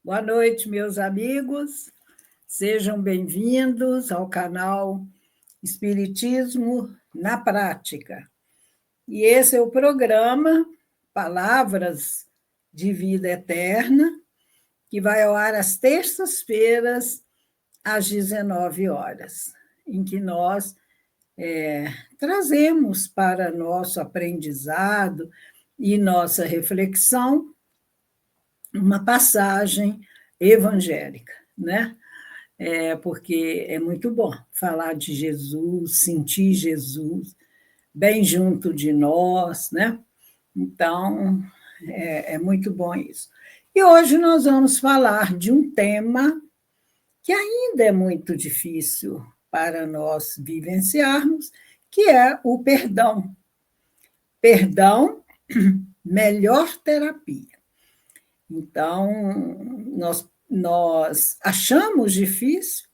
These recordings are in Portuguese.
Boa noite, meus amigos. Sejam bem-vindos ao canal Espiritismo na Prática. E esse é o programa Palavras de Vida Eterna, que vai ao ar às terças-feiras, às 19 horas, em que nós trazemos para nosso aprendizado e nossa reflexão uma passagem evangélica, né? Porque é muito bom falar de Jesus, sentir Jesus bem junto de nós, né? Então, é muito bom isso. E hoje nós vamos falar de um tema que ainda é muito difícil para nós vivenciarmos, que é o perdão. Perdão, melhor terapia. Então, nós achamos difícil,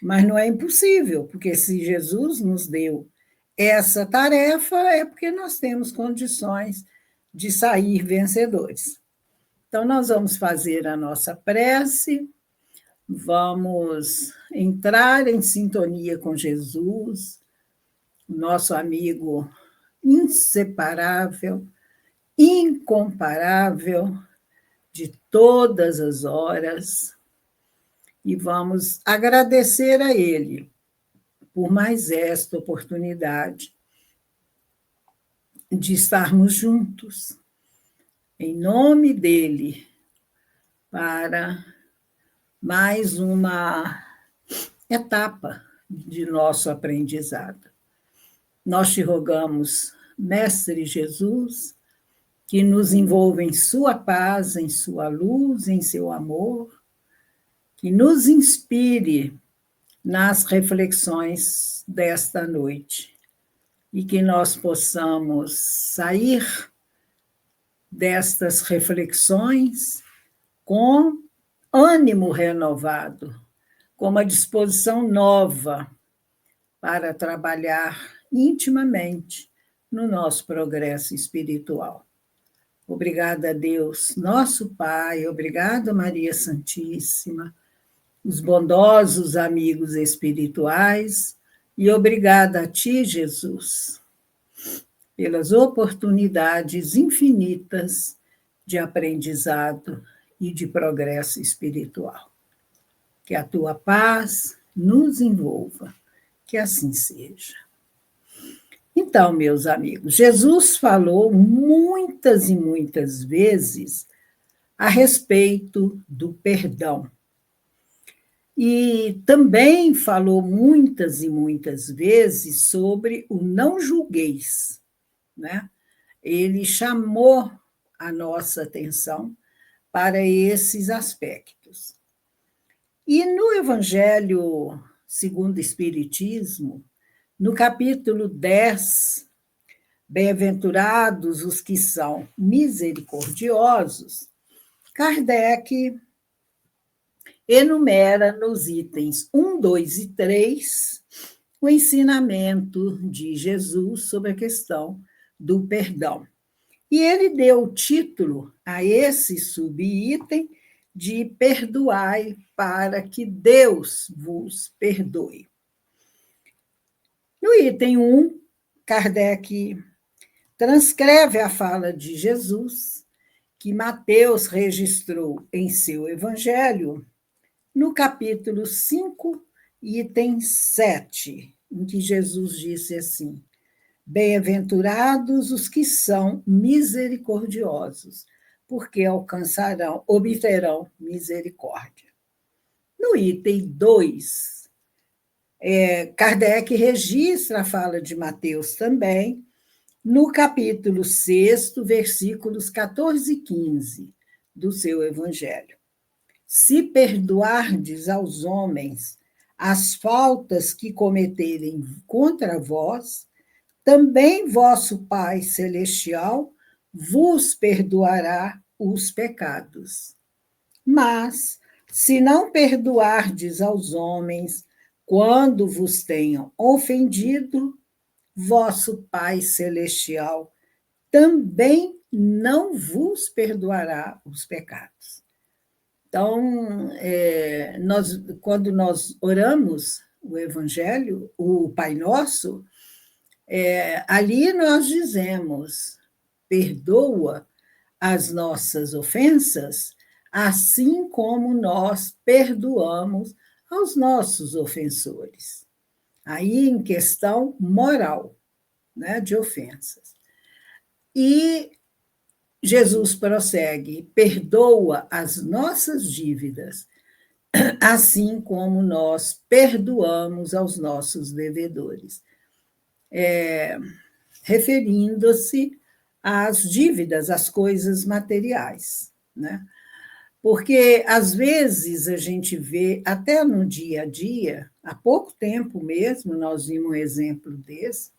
mas não é impossível, porque se Jesus nos deu essa tarefa, é porque nós temos condições de sair vencedores. Então, nós vamos fazer a nossa prece, vamos entrar em sintonia com Jesus, nosso amigo inseparável, incomparável, de todas as horas, e vamos agradecer a Ele por mais esta oportunidade de estarmos juntos, em nome dEle, para mais uma etapa de nosso aprendizado. Nós te rogamos, Mestre Jesus, que nos envolva em sua paz, em sua luz, em seu amor, que nos inspire nas reflexões desta noite e que nós possamos sair destas reflexões com ânimo renovado, com uma disposição nova para trabalhar intimamente no nosso progresso espiritual. Obrigada a Deus, nosso Pai, obrigada Maria Santíssima, os bondosos amigos espirituais, e obrigada a Ti, Jesus, pelas oportunidades infinitas de aprendizado e de progresso espiritual. Que a Tua paz nos envolva, que assim seja. Então, meus amigos, Jesus falou muitas e muitas vezes a respeito do perdão. E também falou muitas e muitas vezes sobre o não julgueis, né? Ele chamou a nossa atenção para esses aspectos. E no Evangelho segundo o Espiritismo, no capítulo 10, Bem-aventurados os que são misericordiosos, Kardec enumera nos itens 1, 2 e 3 o ensinamento de Jesus sobre a questão do perdão. E ele deu o título a esse subitem de Perdoai para que Deus vos perdoe. No item 1, Kardec transcreve a fala de Jesus, que Mateus registrou em seu Evangelho, no capítulo 5, item 7, em que Jesus disse assim: Bem-aventurados os que são misericordiosos, porque obterão misericórdia. No item 2, Kardec registra a fala de Mateus também, no capítulo 6, versículos 14 e 15 do seu Evangelho. Se perdoardes aos homens as faltas que cometerem contra vós, também vosso Pai Celestial vos perdoará os pecados. Mas, se não perdoardes aos homens quando vos tenham ofendido, vosso Pai Celestial também não vos perdoará os pecados. Então, quando nós oramos o Evangelho, o Pai Nosso, ali nós dizemos: perdoa as nossas ofensas, assim como nós perdoamos aos nossos ofensores. Aí em questão moral, né, de ofensas. E Jesus prossegue: perdoa as nossas dívidas, assim como nós perdoamos aos nossos devedores. Referindo-se às dívidas, às coisas materiais, né? Porque, às vezes, a gente vê, até no dia a dia, há pouco tempo mesmo, nós vimos um exemplo desse,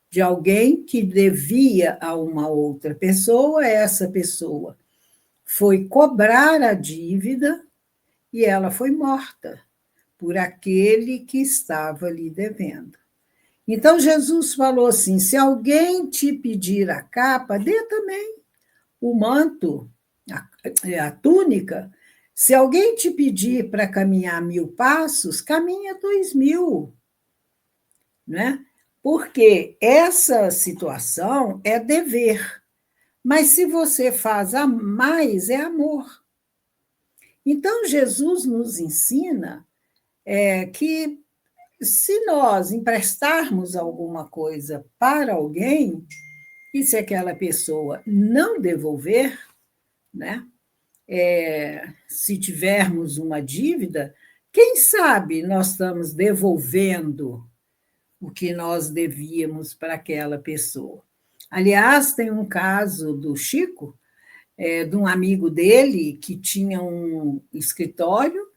de alguém que devia a uma outra pessoa, essa pessoa foi cobrar a dívida e ela foi morta por aquele que estava lhe devendo. Então, Jesus falou assim: se alguém te pedir a capa, dê também o manto, a túnica. Se alguém te pedir para caminhar 1000 passos, caminha 2000, né? Porque essa situação é dever, mas se você faz a mais, é amor. Então, Jesus nos ensina que se nós emprestarmos alguma coisa para alguém, e se aquela pessoa não devolver, né? Se tivermos uma dívida, quem sabe nós estamos devolvendo o que nós devíamos para aquela pessoa. Aliás, tem um caso do Chico, de um amigo dele que tinha um escritório,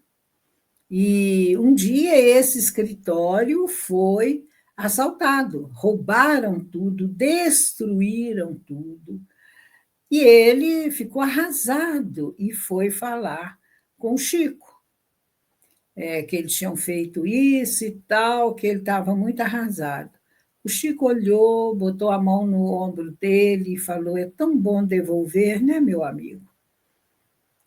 e um dia esse escritório foi assaltado, roubaram tudo, destruíram tudo. E ele ficou arrasado e foi falar com o Chico, que eles tinham feito isso e tal, que ele estava muito arrasado. O Chico olhou, botou a mão no ombro dele e falou: é tão bom devolver, né, meu amigo?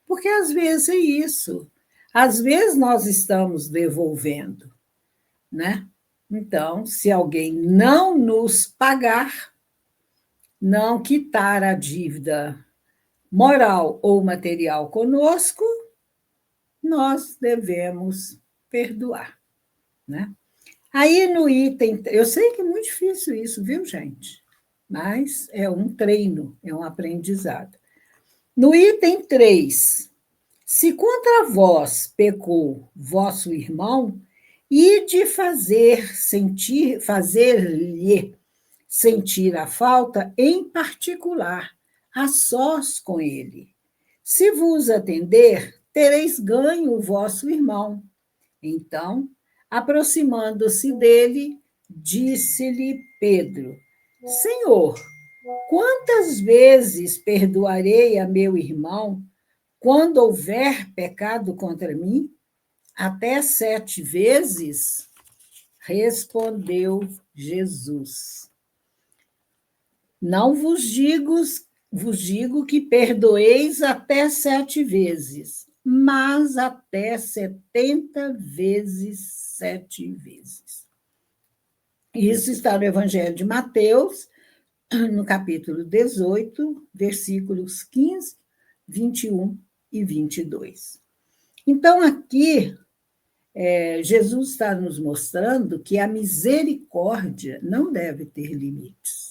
Porque às vezes é isso. Às vezes nós estamos devolvendo, né? Então, se alguém não nos pagar, não quitar a dívida moral ou material conosco, nós devemos perdoar, né? Aí no item, eu sei que é muito difícil isso, viu, gente? Mas é um treino, é um aprendizado. No item 3, se contra vós pecou vosso irmão, ide fazer-lhe sentir a falta em particular, a sós com ele. Se vos atender, tereis ganho o vosso irmão. Então, aproximando-se dele, disse-lhe Pedro: Senhor, quantas vezes perdoarei a meu irmão quando houver pecado contra mim? Até 7 vezes? Respondeu Jesus. Não vos digo que perdoeis até 7 vezes, mas até 70 vezes 7 vezes. Isso está no Evangelho de Mateus, no capítulo 18, versículos 15, 21 e 22. Então, aqui, Jesus está nos mostrando que a misericórdia não deve ter limites.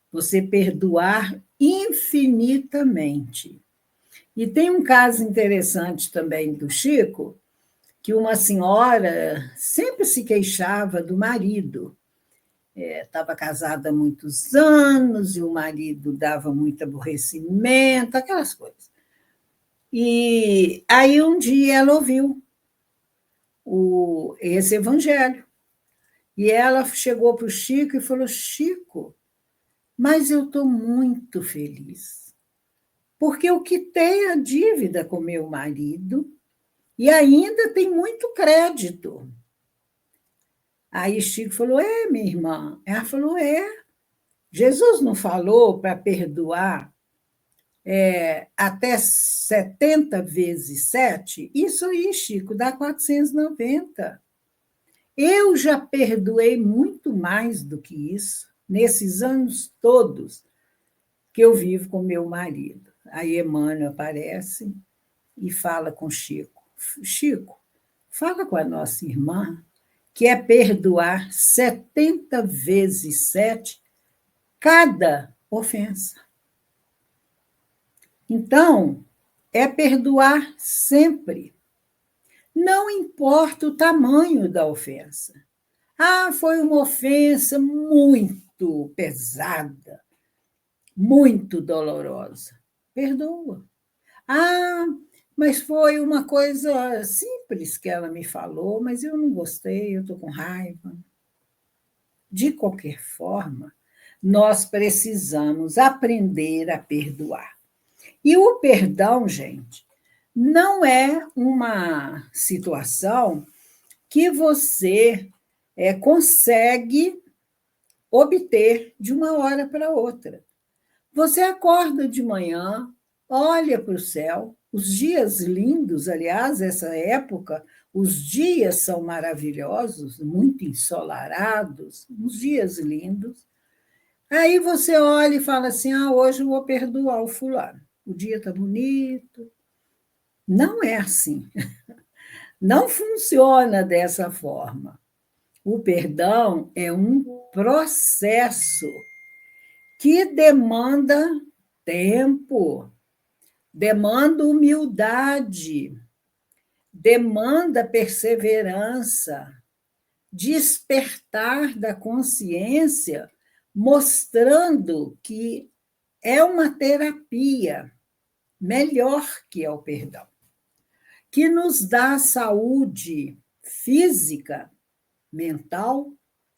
Você perdoar infinitamente. E tem um caso interessante também do Chico, que uma senhora sempre se queixava do marido. Estava casada há muitos anos e o marido dava muito aborrecimento, aquelas coisas. E aí um dia ela ouviu esse evangelho. E ela chegou para o Chico e falou: Chico, mas eu estou muito feliz, porque eu quitei a dívida com meu marido e ainda tem muito crédito. Aí Chico falou: minha irmã. Ela falou: Jesus não falou para perdoar até 70 vezes 7, isso aí, Chico, dá 490. Eu já perdoei muito mais do que isso, nesses anos todos que eu vivo com meu marido. Aí Emmanuel aparece e fala com Chico. Chico, fala com a nossa irmã, que é perdoar 70 vezes 7 cada ofensa. Então, é perdoar sempre. Não importa o tamanho da ofensa. Ah, foi uma ofensa muito pesada, muito dolorosa. Perdoa. Ah, mas foi uma coisa simples que ela me falou, mas eu não gostei, eu estou com raiva. De qualquer forma, nós precisamos aprender a perdoar. E o perdão, gente, não é uma situação que você consegue obter de uma hora para outra. Você acorda de manhã, olha para o céu, os dias lindos, aliás, essa época, os dias são maravilhosos, muito ensolarados, uns dias lindos. Aí você olha e fala assim: hoje eu vou perdoar o fulano, o dia está bonito. Não é assim. Não funciona dessa forma. O perdão é um processo que demanda tempo, demanda humildade, demanda perseverança, despertar da consciência, mostrando que é uma terapia melhor que é o perdão, que nos dá saúde física, mental,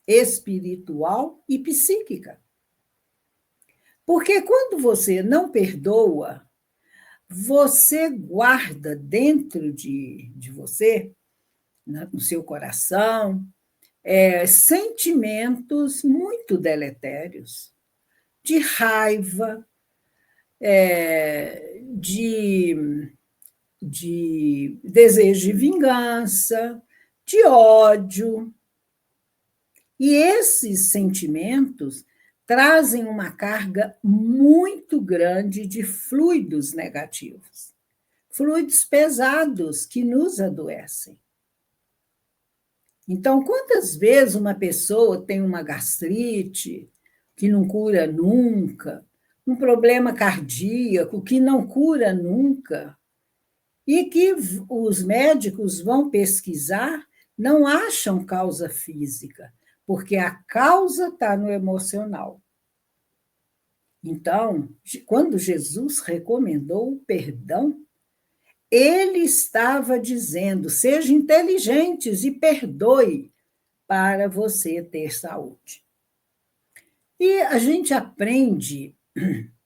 espiritual e psíquica. Porque quando você não perdoa, você guarda dentro de você, no seu coração, sentimentos muito deletérios, de raiva, de desejo de vingança, de ódio. E esses sentimentos trazem uma carga muito grande de fluidos negativos, fluidos pesados que nos adoecem. Então, quantas vezes uma pessoa tem uma gastrite que não cura nunca, um problema cardíaco que não cura nunca, e que os médicos vão pesquisar, não acham causa física, porque a causa está no emocional. Então, quando Jesus recomendou o perdão, ele estava dizendo: seja inteligentes e perdoe para você ter saúde. E a gente aprende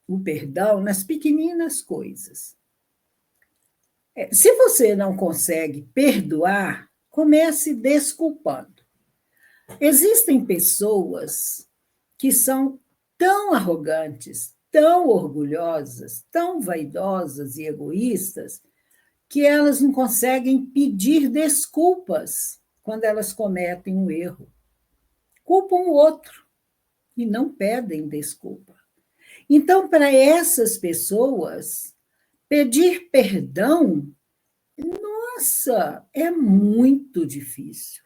o perdão nas pequeninas coisas. Se você não consegue perdoar, comece desculpando. Existem pessoas que são tão arrogantes, tão orgulhosas, tão vaidosas e egoístas, que elas não conseguem pedir desculpas quando elas cometem um erro. Culpam o outro e não pedem desculpa. Então, para essas pessoas, pedir perdão, nossa, é muito difícil.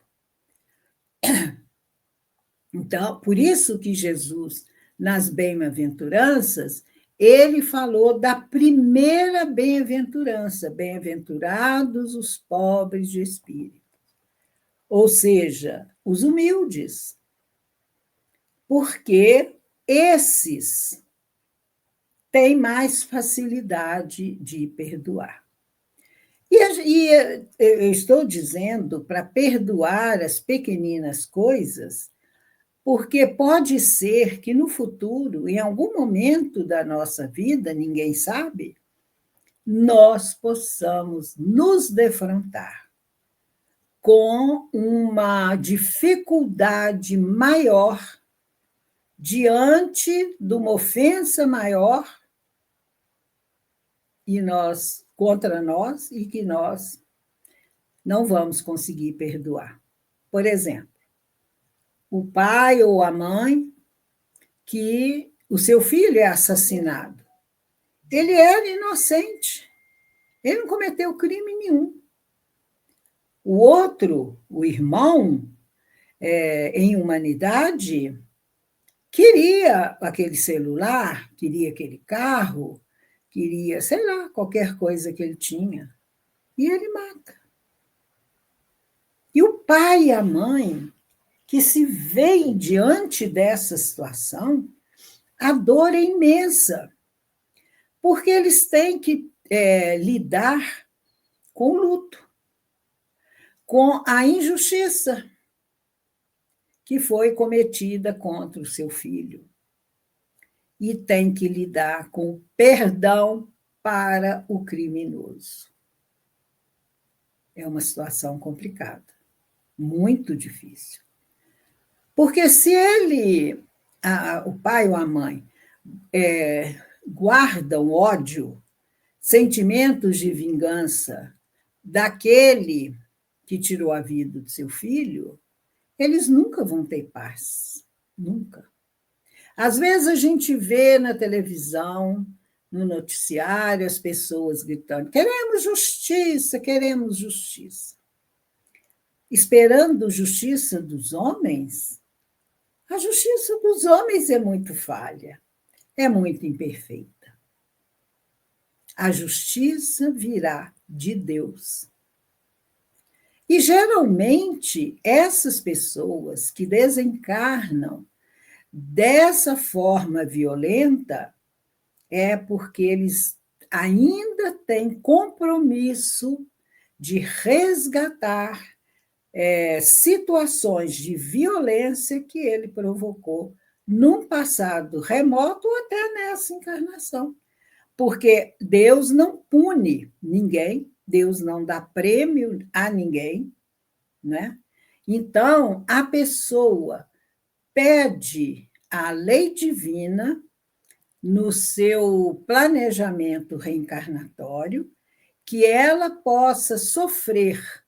Então, por isso que Jesus, nas bem-aventuranças, ele falou da primeira bem-aventurança: bem-aventurados os pobres de espírito, ou seja, os humildes, porque esses têm mais facilidade de perdoar. E eu estou dizendo para perdoar as pequeninas coisas, porque pode ser que no futuro, em algum momento da nossa vida, ninguém sabe, nós possamos nos defrontar com uma dificuldade maior diante de uma ofensa maior e contra nós e que nós não vamos conseguir perdoar. Por exemplo, o pai ou a mãe que o seu filho é assassinado. Ele era inocente, ele não cometeu crime nenhum. O outro, o irmão, em humanidade, queria aquele celular, queria aquele carro, queria, sei lá, qualquer coisa que ele tinha, e ele mata. E o pai e a mãe, que se veem diante dessa situação, a dor é imensa, porque eles têm que lidar com o luto, com a injustiça que foi cometida contra o seu filho. E tem que lidar com o perdão para o criminoso. É uma situação complicada, muito difícil. Porque se o pai ou a mãe, guardam ódio, sentimentos de vingança daquele que tirou a vida do seu filho, eles nunca vão ter paz, nunca. Às vezes a gente vê na televisão, no noticiário, as pessoas gritando: queremos justiça, queremos justiça. Esperando justiça dos homens, a justiça dos homens é muito falha, é muito imperfeita. A justiça virá de Deus. E, geralmente, essas pessoas que desencarnam dessa forma violenta é porque eles ainda têm compromisso de resgatar situações de violência que ele provocou num passado remoto ou até nessa encarnação. Porque Deus não pune ninguém, Deus não dá prêmio a ninguém, né? Então, a pessoa pede à lei divina, no seu planejamento reencarnatório, que ela possa sofrer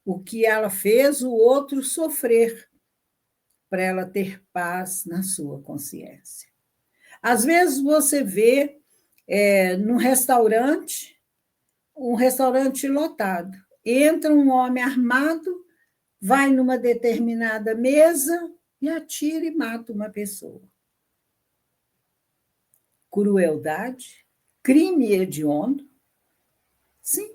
o que ela fez o outro sofrer, para ela ter paz na sua consciência. Às vezes você vê num restaurante, um restaurante lotado, entra um homem armado, vai numa determinada mesa e atira e mata uma pessoa. Crueldade, crime hediondo, sim.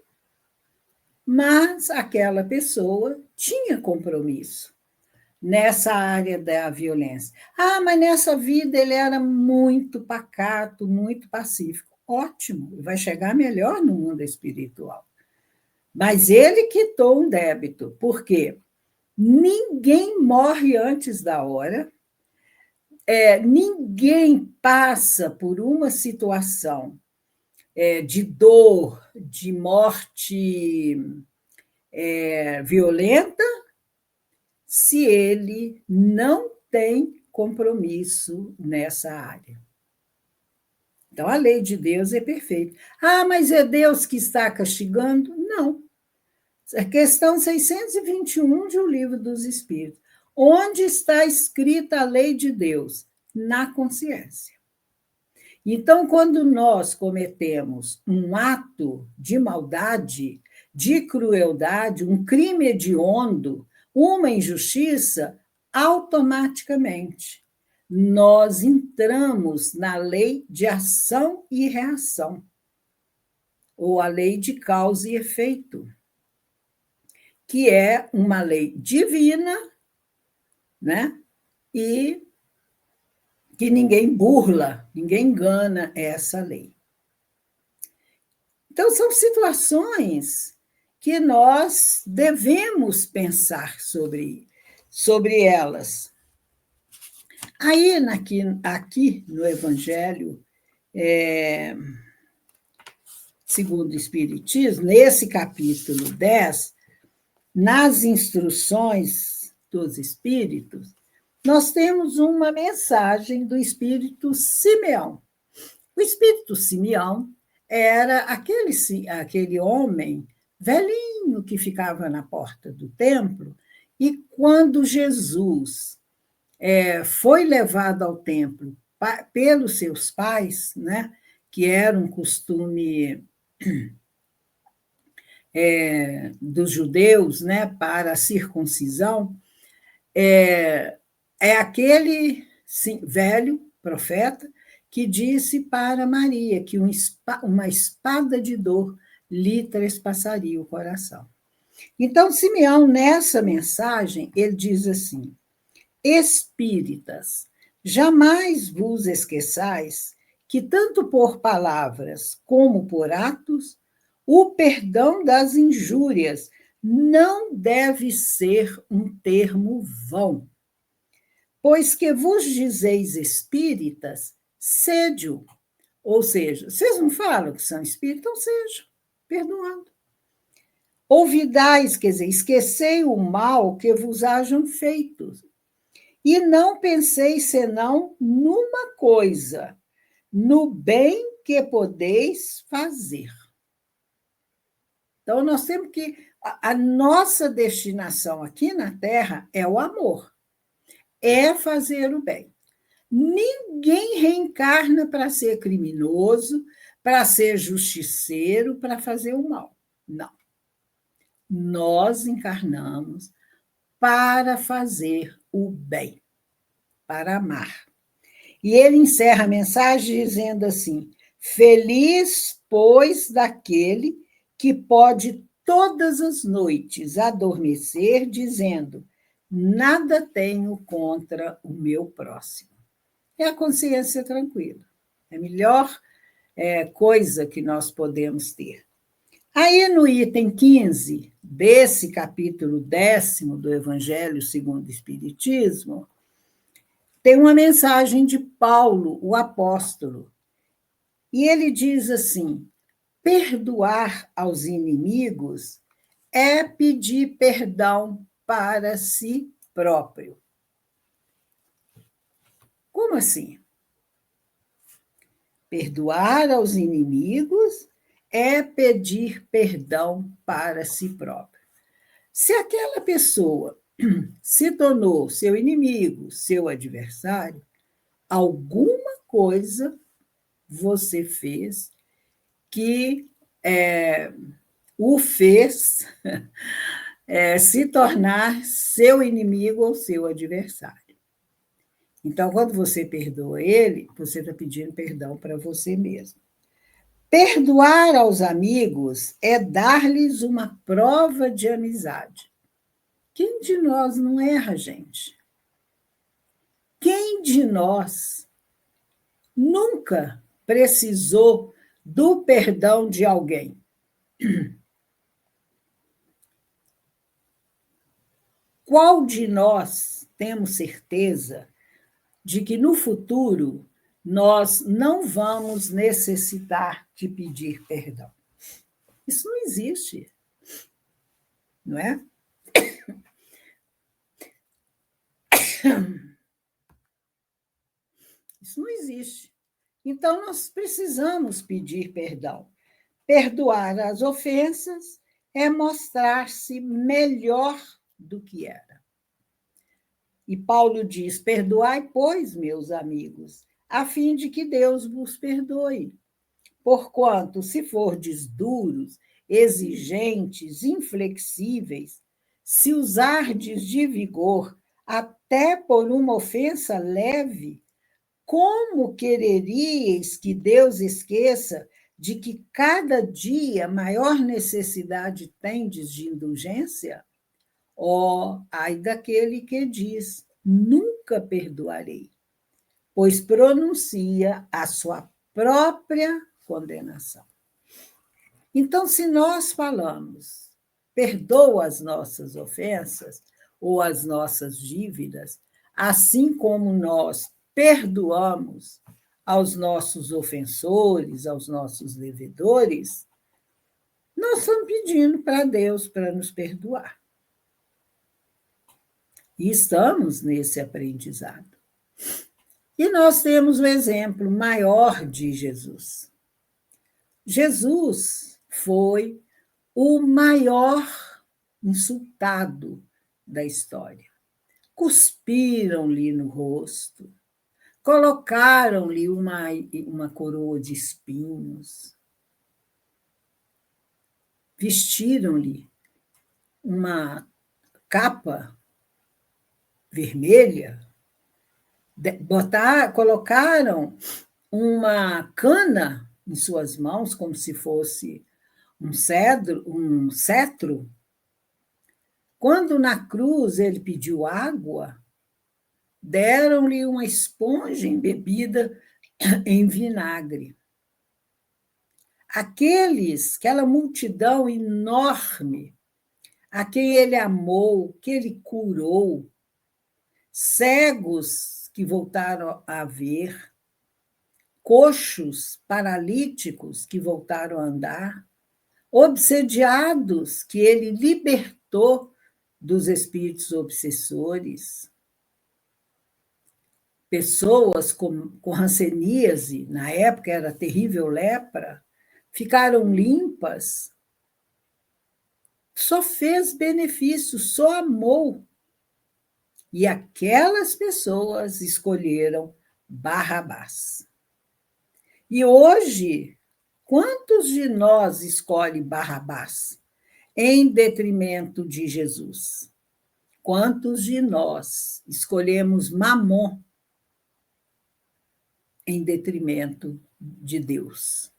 Mas aquela pessoa tinha compromisso nessa área da violência. Ah, mas nessa vida ele era muito pacato, muito pacífico. Ótimo, vai chegar melhor no mundo espiritual. Mas ele quitou um débito. Por quê? Ninguém morre antes da hora, ninguém passa por uma situação de dor, de morte violenta, se ele não tem compromisso nessa área. Então, a lei de Deus é perfeita. Ah, mas é Deus que está castigando? Não. É questão 621 de O Livro dos Espíritos. Onde está escrita a lei de Deus? Na consciência. Então, quando nós cometemos um ato de maldade, de crueldade, um crime hediondo, uma injustiça, automaticamente nós entramos na lei de ação e reação, ou a lei de causa e efeito, que é uma lei divina, né? E que ninguém burla, ninguém engana essa lei. Então, são situações que nós devemos pensar sobre elas. Aí, aqui no Evangelho, segundo o Espiritismo, nesse capítulo 10, nas instruções dos Espíritos, nós temos uma mensagem do Espírito Simeão. O Espírito Simeão era aquele homem velhinho que ficava na porta do templo, e quando Jesus foi levado ao templo pelos seus pais, né, que era um costume dos judeus, né, para a circuncisão, é aquele velho profeta que disse para Maria que uma espada de dor lhe trespassaria o coração. Então, Simeão, nessa mensagem, ele diz assim: Espíritas, jamais vos esqueçais que, tanto por palavras como por atos, o perdão das injúrias não deve ser um termo vão. Pois que vos dizeis espíritas, sede-o. Ou seja, vocês não falam que são espíritas, então sejam, perdoando. Ouvidais, quer dizer, esquecei o mal que vos hajam feito, e não penseis senão numa coisa, no bem que podeis fazer. Então, nós temos que. A nossa destinação aqui na Terra é o amor, é fazer o bem. Ninguém reencarna para ser criminoso, para ser justiceiro, para fazer o mal. Não. Nós encarnamos para fazer o bem, para amar. E ele encerra a mensagem dizendo assim: feliz, pois, daquele que pode todas as noites adormecer, dizendo: nada tenho contra o meu próximo. É a consciência tranquila. É a melhor coisa que nós podemos ter. Aí, no item 15 desse capítulo 10º do Evangelho segundo o Espiritismo, tem uma mensagem de Paulo, o apóstolo. E ele diz assim: perdoar aos inimigos é pedir perdão para si próprio. Como assim? Perdoar aos inimigos é pedir perdão para si próprio. Se aquela pessoa se tornou seu inimigo, seu adversário, alguma coisa você fez que o fez se tornar seu inimigo ou seu adversário. Então, quando você perdoa ele, você está pedindo perdão para você mesmo. Perdoar aos amigos é dar-lhes uma prova de amizade. Quem de nós não erra, gente? Quem de nós nunca precisou do perdão de alguém? Qual de nós temos certeza de que no futuro nós não vamos necessitar de pedir perdão? Isso não existe, não é? Isso não existe. Então, nós precisamos pedir perdão. Perdoar as ofensas é mostrar-se melhor do que era. E Paulo diz: perdoai, pois, meus amigos, a fim de que Deus vos perdoe. Porquanto, se fordes duros, exigentes, inflexíveis, se usardes de vigor até por uma ofensa leve, como quereríeis que Deus esqueça de que cada dia maior necessidade tendes de indulgência? Ai daquele que diz: nunca perdoarei, pois pronuncia a sua própria condenação. Então, se nós falamos, perdoa as nossas ofensas ou as nossas dívidas, assim como nós perdoamos aos nossos ofensores, aos nossos devedores, nós estamos pedindo para Deus para nos perdoar. E estamos nesse aprendizado. E nós temos o exemplo maior de Jesus. Jesus foi o maior insultado da história. Cuspiram-lhe no rosto, colocaram-lhe uma coroa de espinhos, vestiram-lhe uma capa vermelha, colocaram uma cana em suas mãos, como se fosse um cetro. Quando na cruz ele pediu água, deram-lhe uma esponja embebida em vinagre. Aquela multidão enorme, a quem ele amou, que ele curou, cegos que voltaram a ver, coxos, paralíticos que voltaram a andar, obsediados que ele libertou dos espíritos obsessores, pessoas com hanseníase, na época era terrível lepra, ficaram limpas, só fez benefício, só amou. E aquelas pessoas escolheram Barrabás. E hoje, quantos de nós escolhem Barrabás em detrimento de Jesus? Quantos de nós escolhemos Mamon em detrimento de Deus?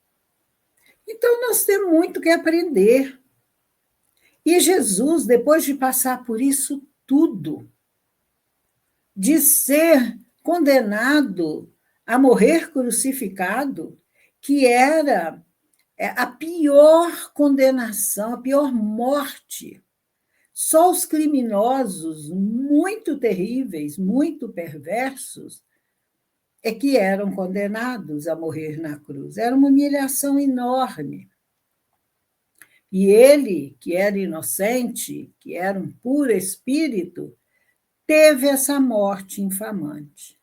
Então, nós temos muito que aprender. E Jesus, depois de passar por isso tudo, de ser condenado a morrer crucificado, que era a pior condenação, a pior morte. Só os criminosos muito terríveis, muito perversos, é que eram condenados a morrer na cruz. Era uma humilhação enorme. E ele, que era inocente, que era um puro espírito, teve essa morte infamante.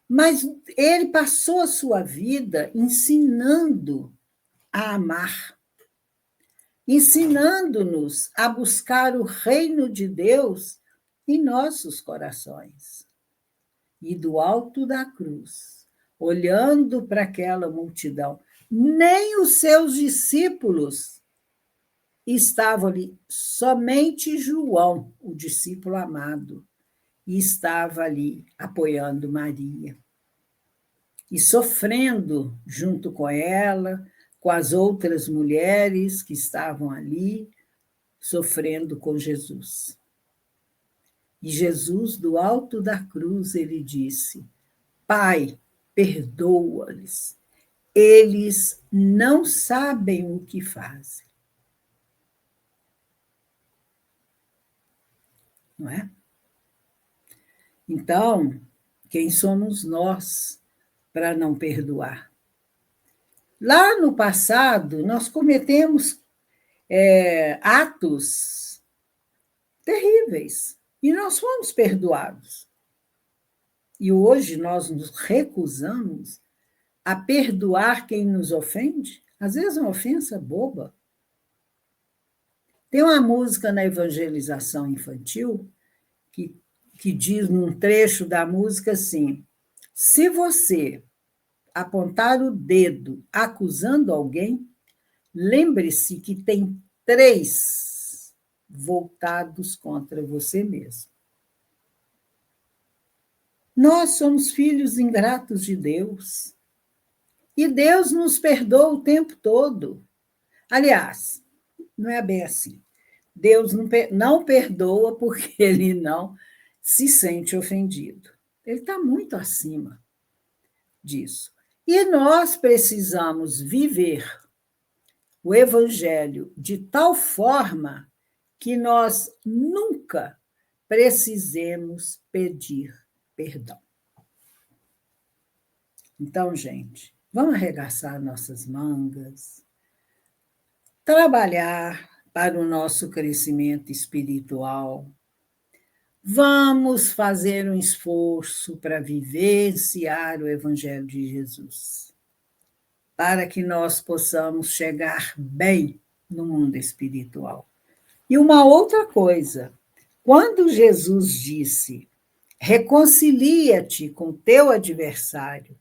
Mas ele passou a sua vida ensinando a amar, ensinando-nos a buscar o reino de Deus em nossos corações. E do alto da cruz, olhando para aquela multidão, nem os seus discípulos estavam ali, somente João, o discípulo amado, e estava ali apoiando Maria. E sofrendo junto com ela, com as outras mulheres que estavam ali, sofrendo com Jesus. E Jesus, do alto da cruz, ele disse: Pai, perdoa-lhes, eles não sabem o que fazem. Não é? Então, quem somos nós para não perdoar? Lá no passado, nós cometemos atos terríveis e nós fomos perdoados. E hoje nós nos recusamos a perdoar quem nos ofende, às vezes uma ofensa boba. Tem uma música na evangelização infantil que diz num trecho da música assim: se você apontar o dedo acusando alguém, lembre-se que tem 3 voltados contra você mesmo. Nós somos filhos ingratos de Deus. E Deus nos perdoa o tempo todo. Aliás, não é bem assim. Deus não perdoa porque ele não se sente ofendido. Ele está muito acima disso. E nós precisamos viver o Evangelho de tal forma que nós nunca precisemos pedir perdão. Então, gente, vamos arregaçar nossas mangas, trabalhar para o nosso crescimento espiritual. Vamos fazer um esforço para vivenciar o Evangelho de Jesus. para que nós possamos chegar bem no mundo espiritual. E uma outra coisa, quando Jesus disse: reconcilia-te com teu adversário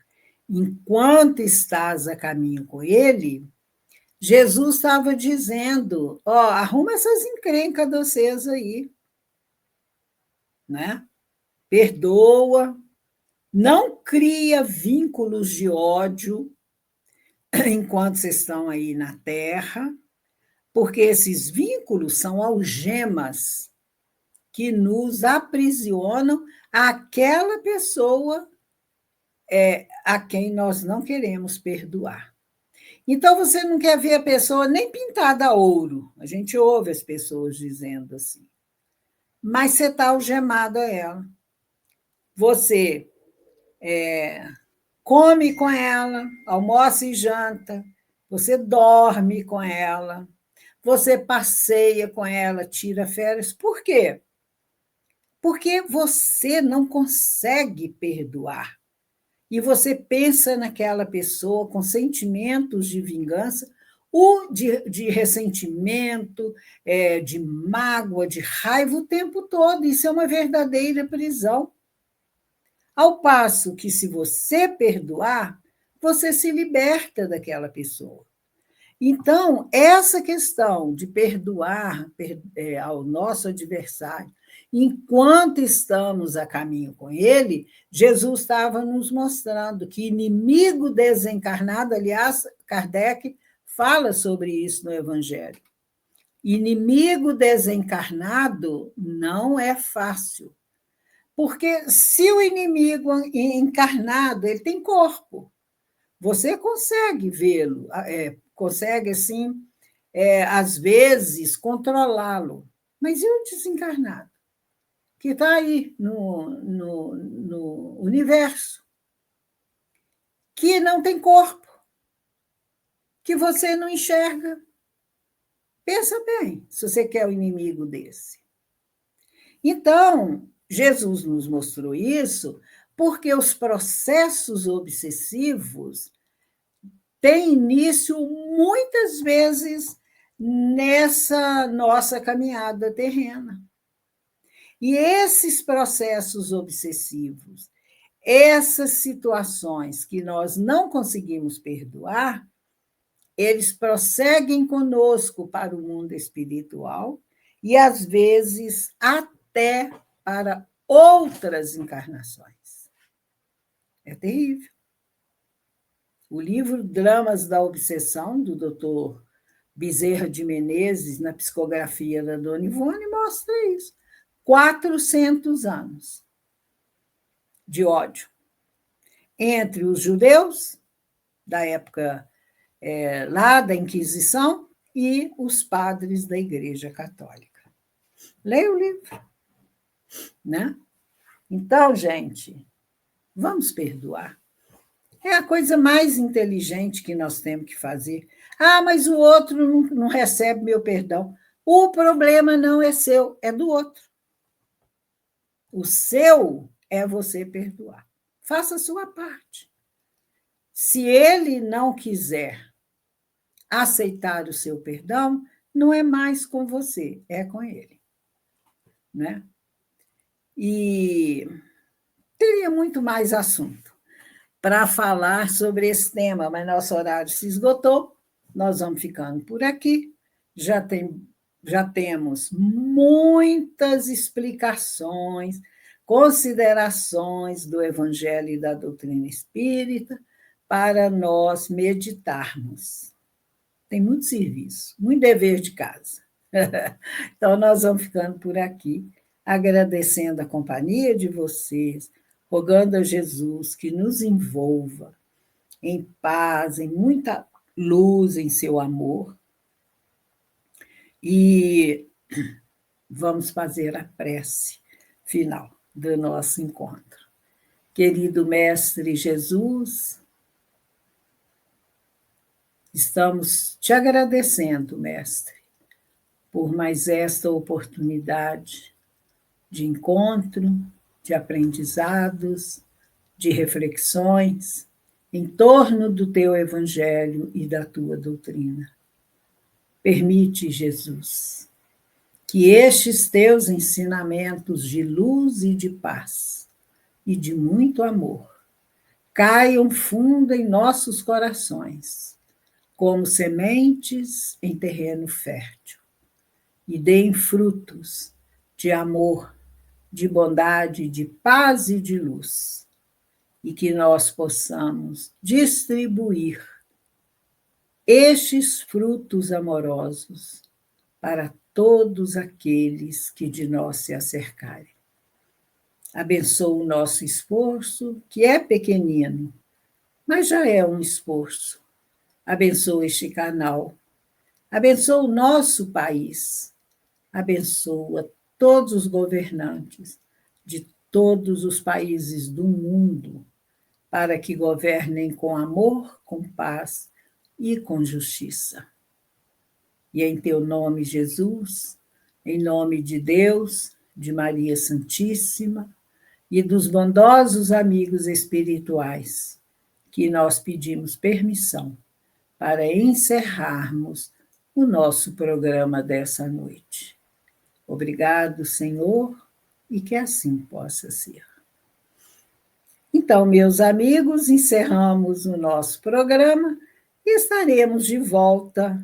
enquanto estás a caminho com ele, Jesus estava dizendo: ó, arruma essas encrencas de vocês aí, né? Perdoa, não cria vínculos de ódio enquanto vocês estão aí na Terra, porque esses vínculos são algemas que nos aprisionam àquela pessoa a quem nós não queremos perdoar. Então, você não quer ver a pessoa nem pintada a ouro. A gente ouve as pessoas dizendo assim. Mas você está algemado a ela. Você come com ela, almoça e janta, você dorme com ela, você passeia com ela, tira férias. Por quê? Porque você não consegue perdoar. E você pensa naquela pessoa com sentimentos de vingança, ou de ressentimento, de mágoa, de raiva o tempo todo. Isso é uma verdadeira prisão. Ao passo que, se você perdoar, você se liberta daquela pessoa. Então, essa questão de perdoar ao nosso adversário, enquanto estamos a caminho com ele, Jesus estava nos mostrando que inimigo desencarnado, aliás, Kardec fala sobre isso no Evangelho. Inimigo desencarnado não é fácil, porque se o inimigo encarnado, ele tem corpo, você consegue vê-lo, consegue, assim, às vezes, controlá-lo. Mas e o desencarnado? Que está aí no universo, que não tem corpo, que você não enxerga. Pensa bem, se você quer o inimigo desse. Então, Jesus nos mostrou isso porque os processos obsessivos têm início muitas vezes nessa nossa caminhada terrena. E esses processos obsessivos, essas situações que nós não conseguimos perdoar, eles prosseguem conosco para o mundo espiritual e, às vezes, até para outras encarnações. É terrível. O livro Dramas da Obsessão, do Dr. Bezerra de Menezes, na psicografia da Dona Ivone, mostra isso. 400 anos de ódio entre os judeus, da época lá da Inquisição, e os padres da Igreja Católica. Leia o livro, né? Então, gente, vamos perdoar. É a coisa mais inteligente que nós temos que fazer. Ah, mas o outro não recebe meu perdão. O problema não é seu, é do outro. O seu é você perdoar. Faça a sua parte. Se ele não quiser aceitar o seu perdão, não é mais com você, é com ele. Né? E teria muito mais assunto para falar sobre esse tema, mas nosso horário se esgotou, nós vamos ficando por aqui. Já temos muitas explicações, considerações do Evangelho e da doutrina espírita para nós meditarmos. Tem muito serviço, muito dever de casa. Então, nós vamos ficando por aqui, agradecendo a companhia de vocês, rogando a Jesus que nos envolva em paz, em muita luz em seu amor. E vamos fazer a prece final do nosso encontro. Querido Mestre Jesus, estamos te agradecendo, Mestre, por mais esta oportunidade de encontro, de aprendizados, de reflexões, em torno do teu evangelho e da tua doutrina. Permite, Jesus, que estes teus ensinamentos de luz e de paz e de muito amor caiam fundo em nossos corações, como sementes em terreno fértil, e deem frutos de amor, de bondade, de paz e de luz, e que nós possamos distribuir estes frutos amorosos para todos aqueles que de nós se acercarem. Abençoa o nosso esforço, que é pequenino, mas já é um esforço. Abençoa este canal. Abençoa o nosso país. Abençoa todos os governantes de todos os países do mundo, para que governem com amor, com paz e com justiça. E em teu nome, Jesus, em nome de Deus, de Maria Santíssima e dos bondosos amigos espirituais, que nós pedimos permissão para encerrarmos o nosso programa dessa noite. Obrigado, Senhor, e que assim possa ser. Então, meus amigos, encerramos o nosso programa e estaremos de volta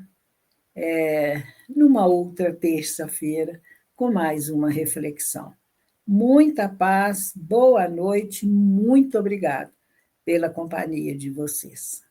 numa outra terça-feira com mais uma reflexão. Muita paz, boa noite, muito obrigado pela companhia de vocês.